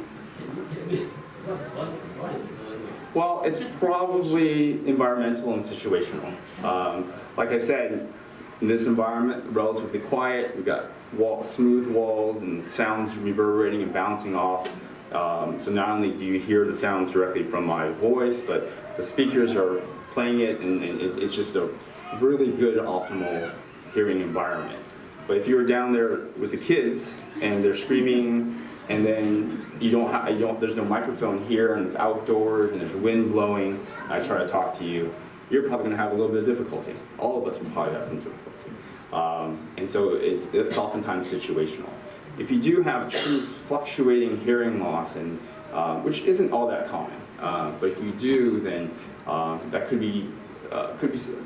[SPEAKER 6] tell me what is going on?
[SPEAKER 3] Well, it's probably environmental and situational. Like I said, in this environment, relatively quiet. We've got smooth walls and sounds reverberating and bouncing off. So not only do you hear the sounds directly from my voice, but the speakers are playing it, and it's just a really good, optimal hearing environment. But if you're down there with the kids and they're screaming, and then there's no microphone here, and it's outdoors, and there's wind blowing, and I try to talk to you, you're probably going to have a little bit of difficulty. All of us will probably have some difficulty. And so it's oftentimes situational. If you do have true fluctuating hearing loss, and which isn't all that common, but if you do, then that could be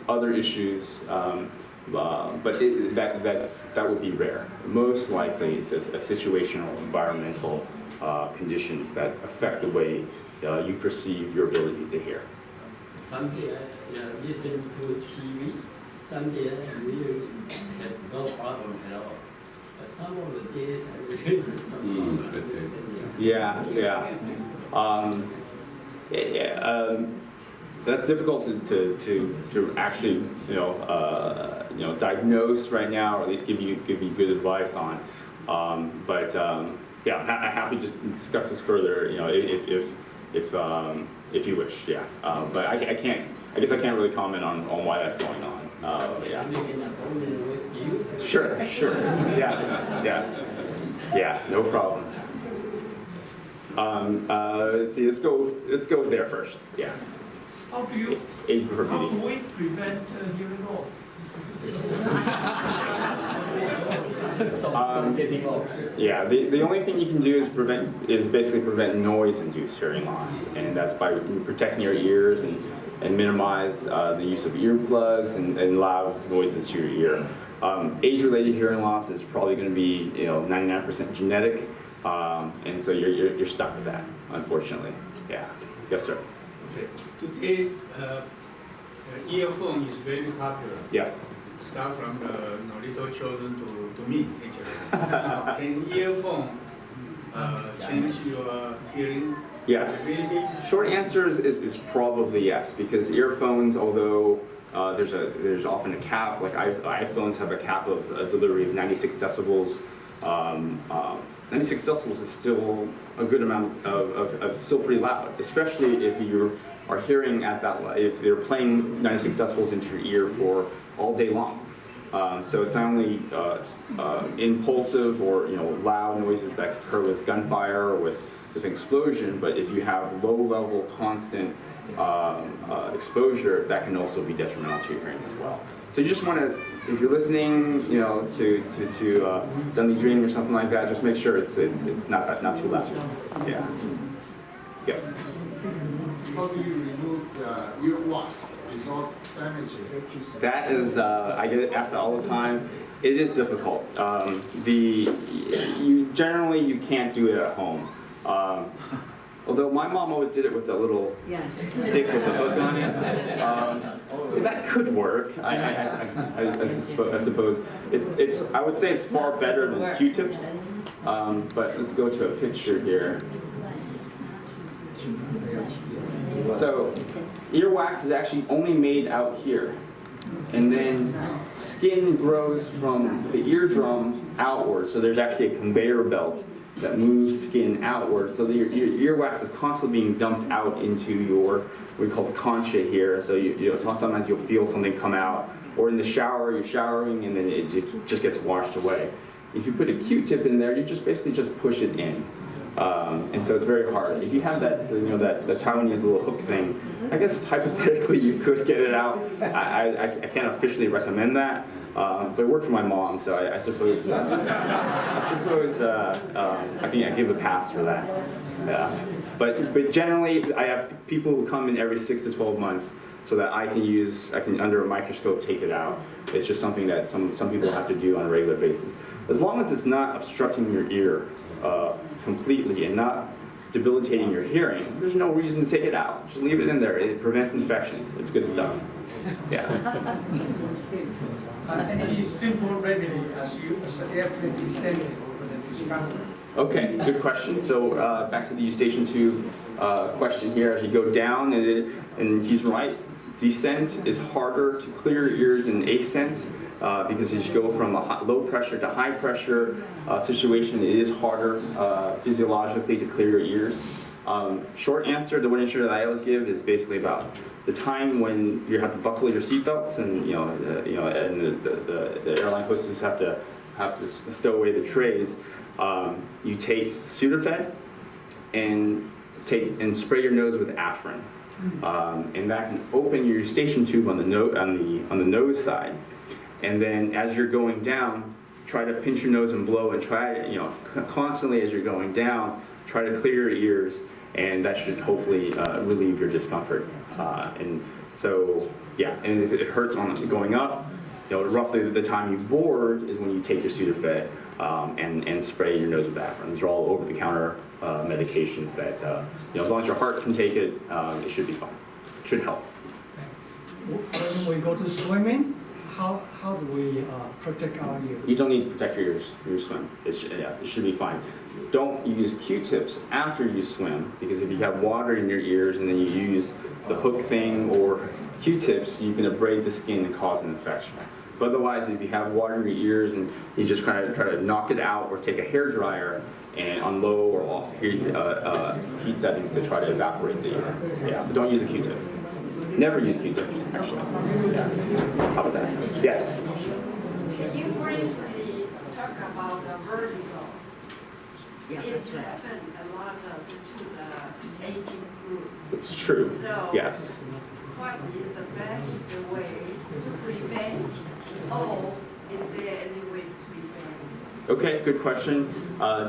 [SPEAKER 3] other issues, but that would be rare. Most likely, it's a situational, environmental conditions that affect the way you perceive your ability to hear.
[SPEAKER 6] Someday I listen to TV. Someday I will have no problem at all. But some of the days I really have some problem understanding.
[SPEAKER 3] Yeah. that's difficult to actually diagnose right now, or at least give you good advice on. Yeah, I'm happy to discuss this further. If you wish, yeah. But I guess I can't really comment on why that's going on. Yeah.
[SPEAKER 6] Make an appointment with you.
[SPEAKER 3] Sure. Yes. Yeah, no problem. Let's see. Let's go there first. Yeah.
[SPEAKER 5] How do
[SPEAKER 3] Age for
[SPEAKER 5] we
[SPEAKER 3] beauty.
[SPEAKER 5] prevent hearing loss?
[SPEAKER 3] Yeah, the only thing you can do is basically prevent noise-induced hearing loss, and that's by protecting your ears and minimize the use of earplugs and loud noises to your ear. Age-related hearing loss is probably going to be 99% genetic, and so you're stuck with that, unfortunately. Yeah. Yes, sir.
[SPEAKER 7] Okay. Today's earphone is very popular.
[SPEAKER 3] Yes.
[SPEAKER 7] Start from the little children to me, actually. Can earphone change your hearing
[SPEAKER 3] Yes.
[SPEAKER 7] ability?
[SPEAKER 3] Short answer is probably yes, because earphones, although there's often a cap, like iPhones have a cap of delivery of 96 decibels. 96 decibels is still a good amount of still pretty loud, especially if you are hearing at that, if they're playing 96 decibels into your ear for all day long. So it's not only impulsive or loud noises that occur with gunfire or with an explosion, but if you have low-level constant exposure, that can also be detrimental to your hearing as well. So you just want to, if you're listening, to Dunleavy Dream or something like that, just make sure it's not too loud. Yeah. Yes.
[SPEAKER 8] How do you remove the earwax without damaging?
[SPEAKER 3] That is, I get asked that all the time. It is difficult. Generally you can't do it at home. Although my mom always did it with a little stick with a hook on it. That could work. I suppose. I would say it's far better than Q-tips. But let's go to a picture here. So earwax is actually only made out here. And then skin grows from the eardrum outward. So there's actually a conveyor belt that moves skin outward. So your earwax is constantly being dumped out into your, what we call the concha here. So sometimes you'll feel something come out. Or in the shower, you're showering and then it just gets washed away. If you put a Q-tip in there, you just basically just push it in. And so it's very hard. If you have that, that Taiwanese little hook thing, I guess hypothetically you could get it out. I can't officially recommend that, but it worked for my mom, so I suppose I think I give a pass for that. But generally, I have people who come in every 6 to 12 months, so that I can under a microscope take it out. It's just something that some people have to do on a regular basis. As long as it's not obstructing your ear completely and not debilitating your hearing, there's no reason to take it out. Just leave it in there. It prevents infections. It's good stuff. Yeah.
[SPEAKER 9] Any simple remedy as airflow descending for the discomfort?
[SPEAKER 3] Okay, good question. So back to the eustachian tube question here. As you go down, and he's right, descent is harder to clear your ears than ascent. Because as you go from a low pressure to high pressure situation, it is harder physiologically to clear your ears. Short answer, the one answer that I always give is basically about the time when you have to buckle your seatbelts, and and the airline hostesses have to stow away the trays. You take Sudafed and spray your nose with Afrin, and that can open your eustachian tube on the nose side. And then as you're going down, try to pinch your nose and blow, and try, constantly as you're going down, try to clear your ears, and that should hopefully relieve your discomfort. And so, yeah, and if it hurts on going up, roughly the time you board is when you take your Sudafed and spray your nose with Afrin. These are all over-the-counter medications that, as long as your heart can take it, it should be fine. It should help.
[SPEAKER 4] When we go to swimming, how do we protect our ear?
[SPEAKER 3] You don't need to protect your ears. Your swim. It should be fine. Don't use Q-tips after you swim, because if you have water in your ears and then you use the hook thing or Q-tips, you can abrade the skin and cause an infection. But otherwise, if you have water in your ears and you just kind of try to knock it out, or take a hair dryer and on low or off heat settings to try to evaporate the air. Yeah, but don't use a Q-tip. Never use Q-tips, actually. Yeah. How about that? Yes?
[SPEAKER 10] Can you briefly talk about the vertigo?
[SPEAKER 11] Yeah,
[SPEAKER 10] It's happened a lot to the aging group.
[SPEAKER 3] It's true.
[SPEAKER 10] So,
[SPEAKER 3] Yes.
[SPEAKER 10] what is the best way to prevent, or is there any way to prevent?
[SPEAKER 3] Okay, good question.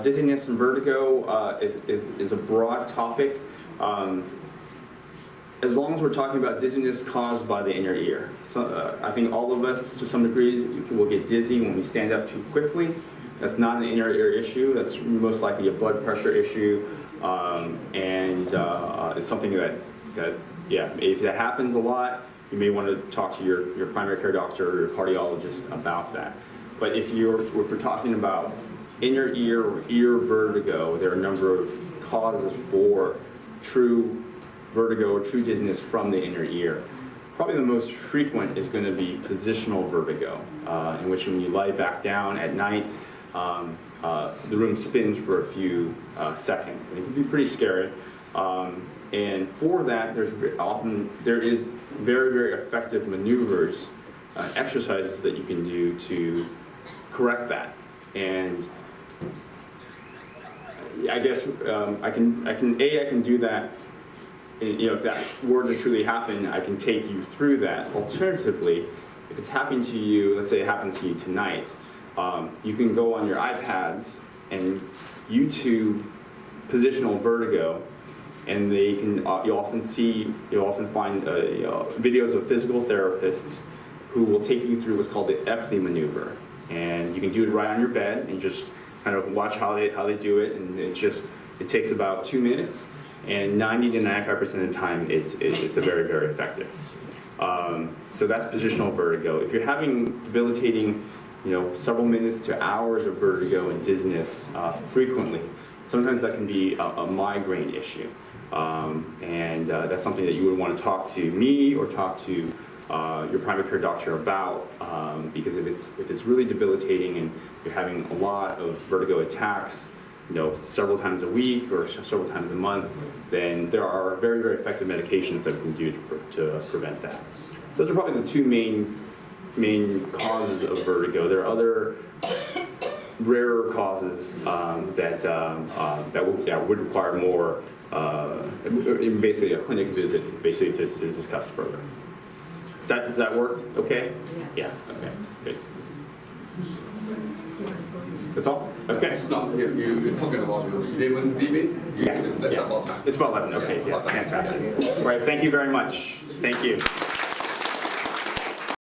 [SPEAKER 3] Dizziness and vertigo is a broad topic. As long as we're talking about dizziness caused by the inner ear. So, I think all of us, to some degrees, will get dizzy when we stand up too quickly. That's not an inner ear issue. That's most likely a blood pressure issue. It's something that, yeah, if that happens a lot, you may want to talk to your primary care doctor or your cardiologist about that. But if we're talking about inner ear or ear vertigo, there are a number of causes for true vertigo or true dizziness from the inner ear. Probably the most frequent is going to be positional vertigo, in which when you lie back down at night, the room spins for a few seconds. And it can be pretty scary. And for that, there is very, very effective maneuvers, exercises that you can do to correct that. And I guess I can do that. If that were to truly happen, I can take you through that. Alternatively, if it's happening to you, let's say it happens to you tonight, you can go on your iPads and YouTube positional vertigo, and you'll often find videos of physical therapists who will take you through what's called the Epley maneuver, and you can do it right on your bed and just kind of watch how they do it, and it takes about 2 minutes, and 90 to 95% of the time it's very, very effective. So that's positional vertigo. If you're having debilitating, several minutes to hours of vertigo and dizziness frequently, sometimes that can be a migraine issue. That's something that you would want to talk to me or talk to your primary care doctor about, because if it's really debilitating and you're having a lot of vertigo attacks, several times a week or several times a month, then there are very, very effective medications that we can do to prevent that. Those are probably the two main causes of vertigo. There are other rarer causes that would require more, basically a clinic visit, basically to discuss further. Does that work? Okay? Yeah. Okay. Good. That's all? Okay.
[SPEAKER 1] No, you're talking about your 11 leaving?
[SPEAKER 3] Yes.
[SPEAKER 1] That's about time.
[SPEAKER 3] It's about 11. Okay. Yeah. Fantastic. All right. Thank you very much. Thank you.